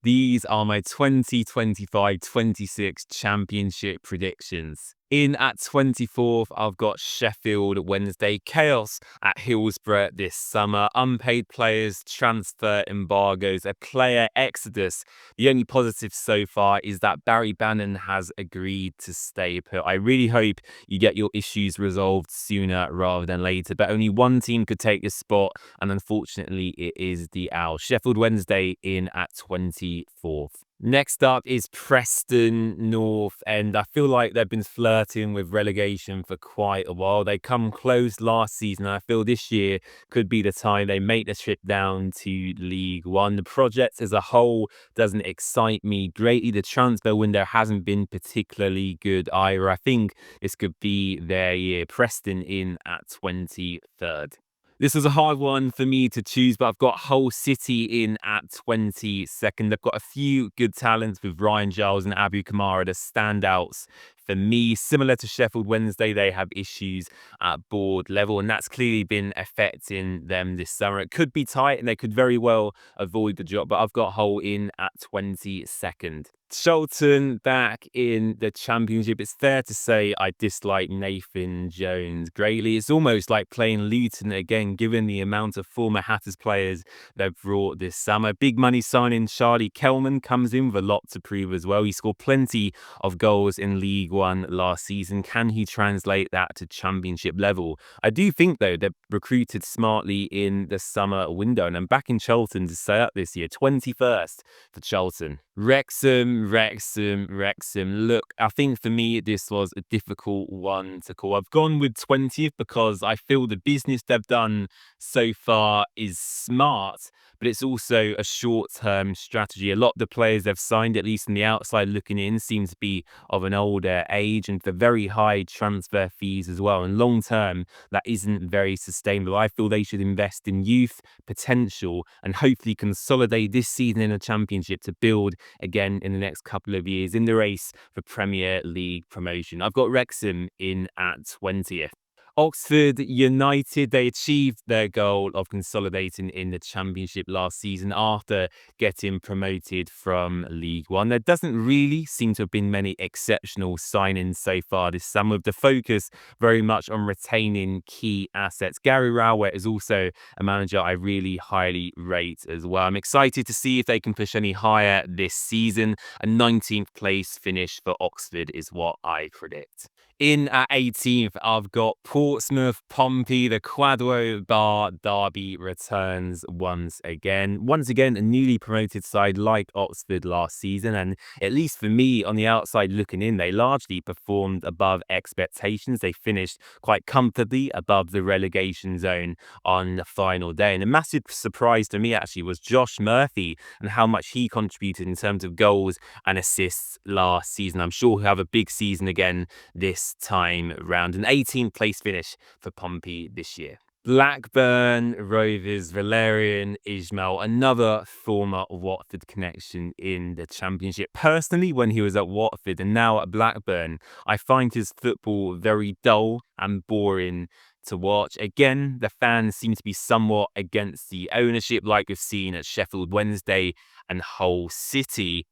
These are my 2025-26 championship predictions. In at 24th, I've got Sheffield Wednesday. Chaos at Hillsborough this summer. Unpaid players, transfer embargoes, a player exodus. The only positive so far is that Barry Bannon has agreed to stay put. I really hope you get your issues resolved sooner rather than later. But only one team could take this spot, and unfortunately, it is the Owls. Sheffield Wednesday in at 24th. Next up is Preston North, and I feel like they've been flirting with relegation for quite a while. They come close last season. I feel this year could be the time they make the trip down to League One. The project as a whole doesn't excite me greatly. The transfer window hasn't been particularly good either. I think this could be their year. Preston in at 23rd. This was a hard one for me to choose, but I've got Hull City in at 22nd. They've got a few good talents with Ryan Giles and Abu Kamara, the standouts for me. Similar to Sheffield Wednesday, they have issues at board level, and that's clearly been affecting them this summer. It could be tight, and they could very well avoid the drop, but I've got Hull in at 22nd. Charlton back in the Championship. It's fair to say I dislike Nathan Jones greatly. It's almost like playing Luton again, given the amount of former Hatters players they've brought this summer. Big money signing Charlie Kelman comes in with a lot to prove as well. He scored plenty of goals in League One last season. Can he translate that to Championship level? I do think, though, they've recruited smartly in the summer window, and I'm back in Charlton to stay up this year. 21st for Charlton. Wrexham. Look, I think for me, this was a difficult one to call. I've gone with 20th because I feel the business they've done so far is smart, but it's also a short-term strategy. A lot of the players they've signed, at least on the outside looking in, seem to be of an older age and for very high transfer fees as well. And long-term, that isn't very sustainable. I feel they should invest in youth, potential, and hopefully consolidate this season in the Championship to build again in the next couple of years in the race for Premier League promotion. I've got Wrexham in at 20th. Oxford United, they achieved their goal of consolidating in the Championship last season after getting promoted from League One. There doesn't really seem to have been many exceptional signings so far this summer, with the focus very much on retaining key assets. Gary Rowett is also a manager I really highly rate as well. I'm excited to see if they can push any higher this season. A 19th place finish for Oxford is what I predict. In at 18th, I've got Portsmouth. Pompey. The Quadro Bar derby returns once again. Once again, a newly promoted side like Oxford last season, and at least for me, on the outside looking in, they largely performed above expectations. They finished quite comfortably above the relegation zone on the final day. And a massive surprise to me, actually, was Josh Murphy and how much he contributed in terms of goals and assists last season. I'm sure he'll have a big season again this time round. An 18th place finish for Pompey this year. Blackburn Rovers. Valerian Ismail, another former Watford connection in the Championship. Personally, when he was at Watford and now at Blackburn, I find his football very dull and boring to watch. Again, the fans seem to be somewhat against the ownership, like we've seen at Sheffield Wednesday and Hull City.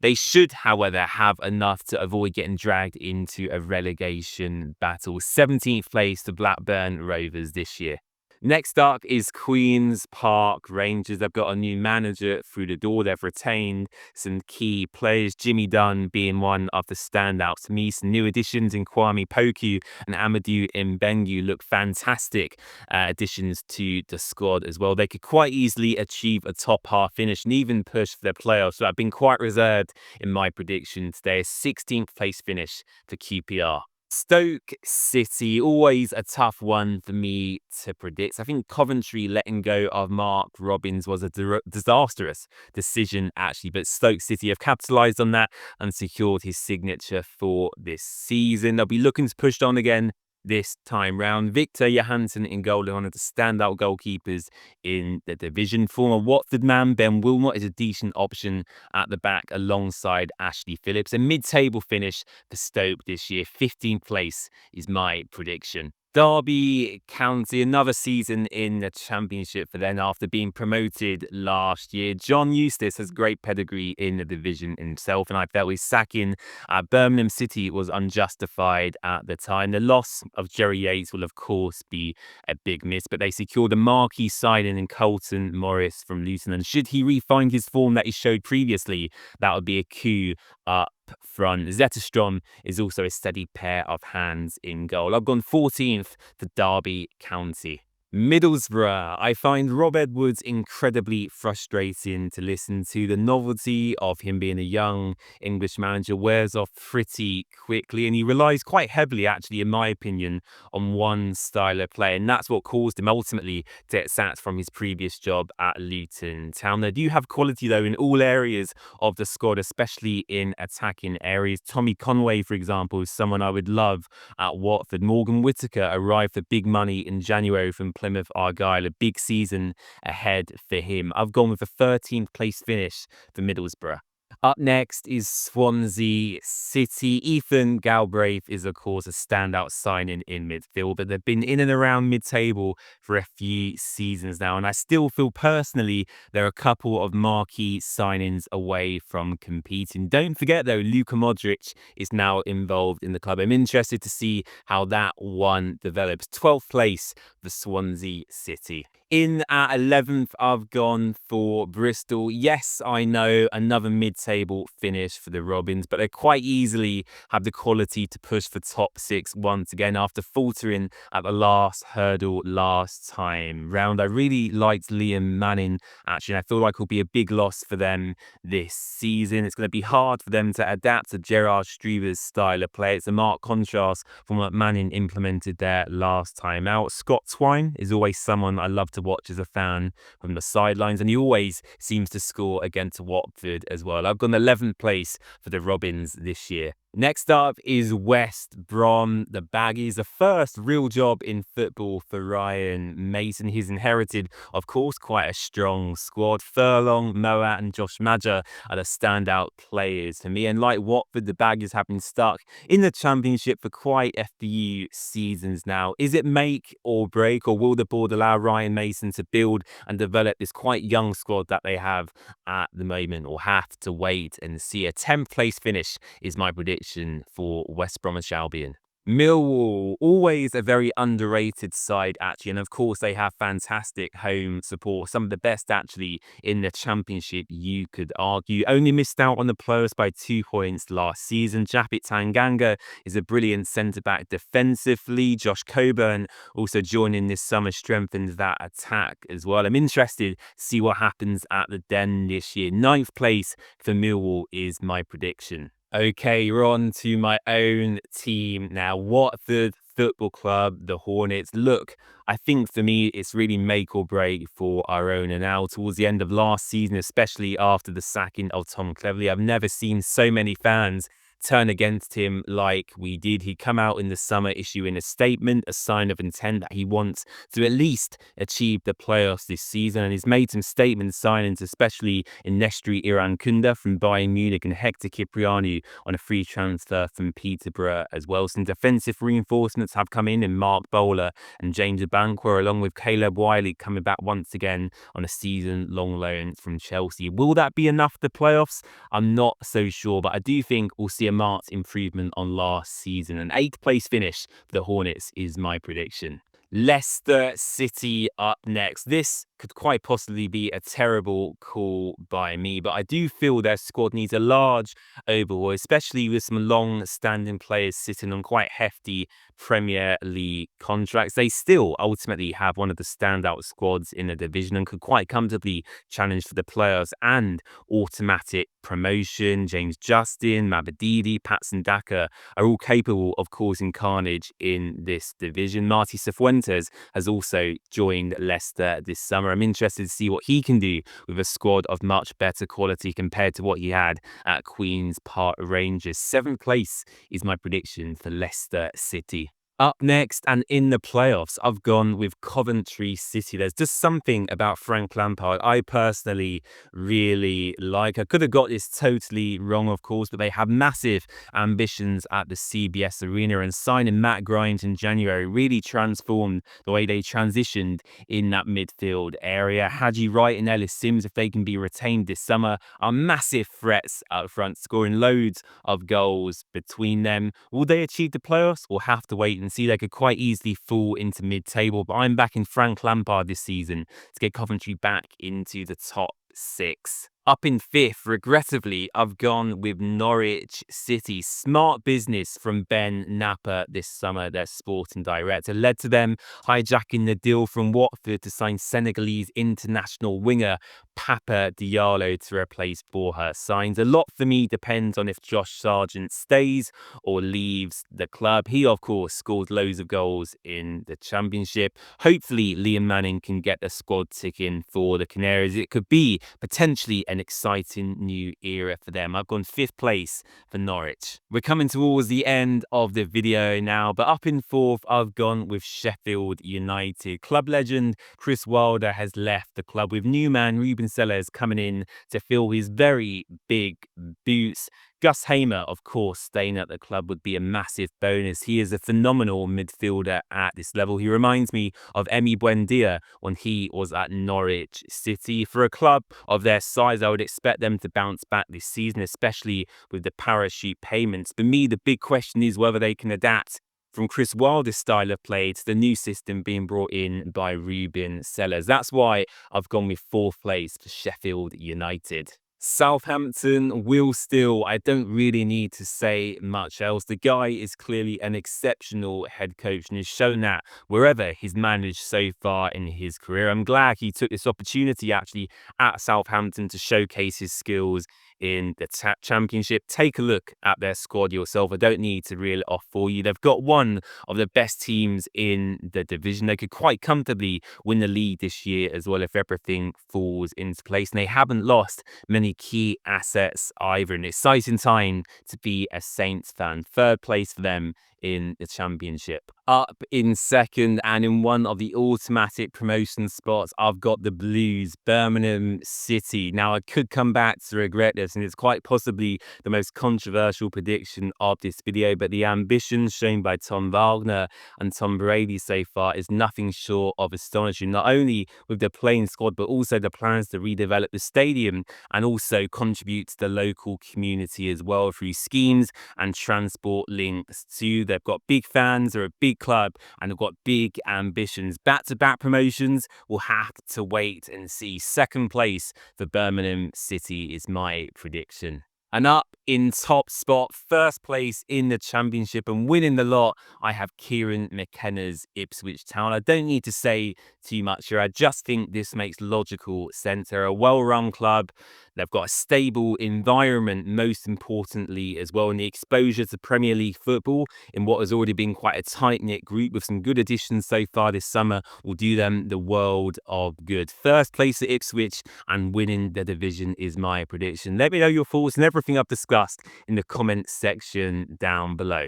They should, however, have enough to avoid getting dragged into a relegation battle. 17th place to Blackburn Rovers this year. Next up is Queen's Park Rangers. They've got a new manager through the door. They've retained some key players, Jimmy Dunn being one of the standouts to me. Some new additions in Kwame Poku and Amadou Mbengu look fantastic additions to the squad as well. They could quite easily achieve a top half finish and even push for their playoffs. So I've been quite reserved in my prediction today. A 16th place finish for QPR. Stoke City, always a tough one for me to predict. I think Coventry letting go of Mark Robbins was a disastrous decision, actually, but Stoke City have capitalised on that and secured his signature for this season. They'll be looking to push on again this time round. Victor Johansson in goal, one of the standout goalkeepers in the division. Former Watford man Ben Wilmot is a decent option at the back alongside Ashley Phillips. A mid-table finish for Stoke this year. 15th place is my prediction. Derby County, another season in the Championship for them after being promoted last year. John Eustace has great pedigree in the division himself, and I felt his sacking at Birmingham City was unjustified at the time. The loss of Jerry Yates will, of course, be a big miss, but they secured a marquee signing in Colton Morris from Luton, and should he re-find his form that he showed previously, that would be a coup up front. Zetterstrom is also a steady pair of hands in goal. I've gone 14th to Derby County. Middlesbrough. I find Rob Edwards incredibly frustrating to listen to. The novelty of him being a young English manager wears off pretty quickly, and he relies quite heavily, actually, in my opinion, on one style of play, and that's what caused him ultimately to get sacked from his previous job at Luton Town. They do have quality, though, in all areas of the squad, especially in attacking areas. Tommy Conway, for example, is someone I would love at Watford. Morgan Whittaker arrived for big money in January from Plymouth Argyle. A big season ahead for him. I've gone with a 13th place finish for Middlesbrough. Up next is Swansea City. Ethan Galbraith is, of course, a standout signing in midfield, but they've been in and around mid-table for a few seasons now, and I still feel personally they're a couple of marquee signings away from competing. Don't forget, though, Luka Modric is now involved in the club. I'm interested to see how that one develops. 12th place for Swansea City. In at 11th, I've gone for Bristol. Yes, I know, another mid-table finish for the Robins, but they quite easily have the quality to push for top 6 once again after faltering at the last hurdle last time round. I really liked Liam Manning, actually, and I feel like it'll be a big loss for them this season. It's going to be hard for them to adapt to Gerard Struber's style of play. It's a marked contrast from what Manning implemented there last time out. Scott Twine is always someone I love to watch as a fan from the sidelines, and he always seems to score against Watford as well. I've gone 11th place for the Robins this year. Next up is West Brom, the Baggies. The first real job in football for Ryan Mason. He's inherited, of course, quite a strong squad. Furlong, Moat and Josh Maja are the standout players to me. And like Watford, the Baggies have been stuck in the Championship for quite a few seasons now. Is it make or break, or will the board allow Ryan Mason to build and develop this quite young squad that they have at the moment, or have to wait and see? A 10th place finish is my prediction for West Bromwich Albion. Millwall, always a very underrated side, actually, and of course they have fantastic home support, some of the best actually in the Championship, you could argue. Only missed out on the playoffs by 2 points last season. Japit Tanganga is a brilliant centre-back defensively. Josh Coburn also joining this summer strengthens that attack as well. I'm interested to see what happens at the Den this year. 9th place for Millwall is my prediction. Okay, we're on to my own team now. Watford Football Club, the Hornets. Look, I think for me, it's really make or break for our owner now. Towards the end of last season, especially after the sacking of Tom Cleverley, I've never seen so many fans turn against him like we did. He'd come out in the summer issuing a statement, a sign of intent that he wants to at least achieve the playoffs this season, and he's made some statement signings, especially in Nestri Irankunda from Bayern Munich and Hector Cipriani on a free transfer from Peterborough as well. Some defensive reinforcements have come in Mark Bowler and James Abankwah, along with Caleb Wiley coming back once again on a season-long loan from Chelsea. Will that be enough for the playoffs? I'm not so sure, but I do think we'll see a marked improvement on last season. An 8th place finish for the Hornets is my prediction. Leicester City up next. This could quite possibly be a terrible call by me, but I do feel their squad needs a large overhaul, especially with some long-standing players sitting on quite hefty Premier League contracts. They still ultimately have one of the standout squads in the division and could quite comfortably challenge for the playoffs and automatic promotion. James Justin, Mabadidi, Patson Daka are all capable of causing carnage in this division. Marty Cifuentes has also joined Leicester this summer. I'm interested to see what he can do with a squad of much better quality compared to what he had at Queen's Park Rangers. 7th place is my prediction for Leicester City. Up next and in the playoffs, I've gone with Coventry City. There's just something about Frank Lampard I personally really like. I could have got this totally wrong, of course, but they have massive ambitions at the CBS Arena, and signing Matt Grimes in January really transformed the way they transitioned in that midfield area. Haji Wright and Ellis Sims, if they can be retained this summer, are massive threats up front, scoring loads of goals between them. Will they achieve the playoffs? We'll have to wait and see. They could quite easily fall into mid-table, but I'm backing Frank Lampard this season to get Coventry back into the top 6. Up in 5th, regrettably, I've gone with Norwich City. Smart business from Ben Napper this summer, their sporting director, led to them hijacking the deal from Watford to sign Senegalese international winger Papa Diallo to replace Borja Sainz. A lot for me depends on if Josh Sargent stays or leaves the club. He, of course, scored loads of goals in the Championship. Hopefully, Liam Manning can get the squad ticking for the Canaries. It could be potentially an exciting new era for them. I've gone 5th place for Norwich. We're coming towards the end of the video now, but up in 4th, I've gone with Sheffield United. Club legend Chris Wilder has left the club, with new man Ruben Sellers coming in to fill his very big boots. Gus Hamer, of course, staying at the club would be a massive bonus. He is a phenomenal midfielder at this level. He reminds me of Emi Buendia when he was at Norwich City. For a club of their size, I would expect them to bounce back this season, especially with the parachute payments. For me, the big question is whether they can adapt from Chris Wilder's style of play to the new system being brought in by Ruben Sellers. That's why I've gone with 4th place for Sheffield United. Southampton, Will Steele, I don't really need to say much else. The guy is clearly an exceptional head coach and has shown that wherever he's managed so far in his career. I'm glad he took this opportunity actually at Southampton to showcase his skills in the Championship. Take a look at their squad yourself. I don't need to reel it off for you. They've got one of the best teams in the division. They could quite comfortably win the league this year as well if everything falls into place. And they haven't lost many key assets either. An exciting time to be a Saints fan. 3rd place for them in the Championship. Up in 2nd and in one of the automatic promotion spots, I've got the Blues, Birmingham City. Now, I could come back to regret this, and it's quite possibly the most controversial prediction of this video, but the ambition shown by Tom Wagner and Tom Brady so far is nothing short of astonishing, not only with the playing squad, but also the plans to redevelop the stadium and also contribute to the local community as well through schemes and transport links too. They've got big fans, they're a big club, and they've got big ambitions. Back-to-back promotions, we'll have to wait and see. 2nd place for Birmingham City is my prediction. And up in top spot, 1st place in the Championship and winning the lot, I have Kieran McKenna's Ipswich Town. I don't need to say too much here. I just think this makes logical sense. They're a well-run club. They've got a stable environment, most importantly, as well. And the exposure to Premier League football in what has already been quite a tight-knit group with some good additions so far this summer will do them the world of good. 1st place at Ipswich and winning the division is my prediction. Let me know your thoughts and everything I've discussed in the comment section down below.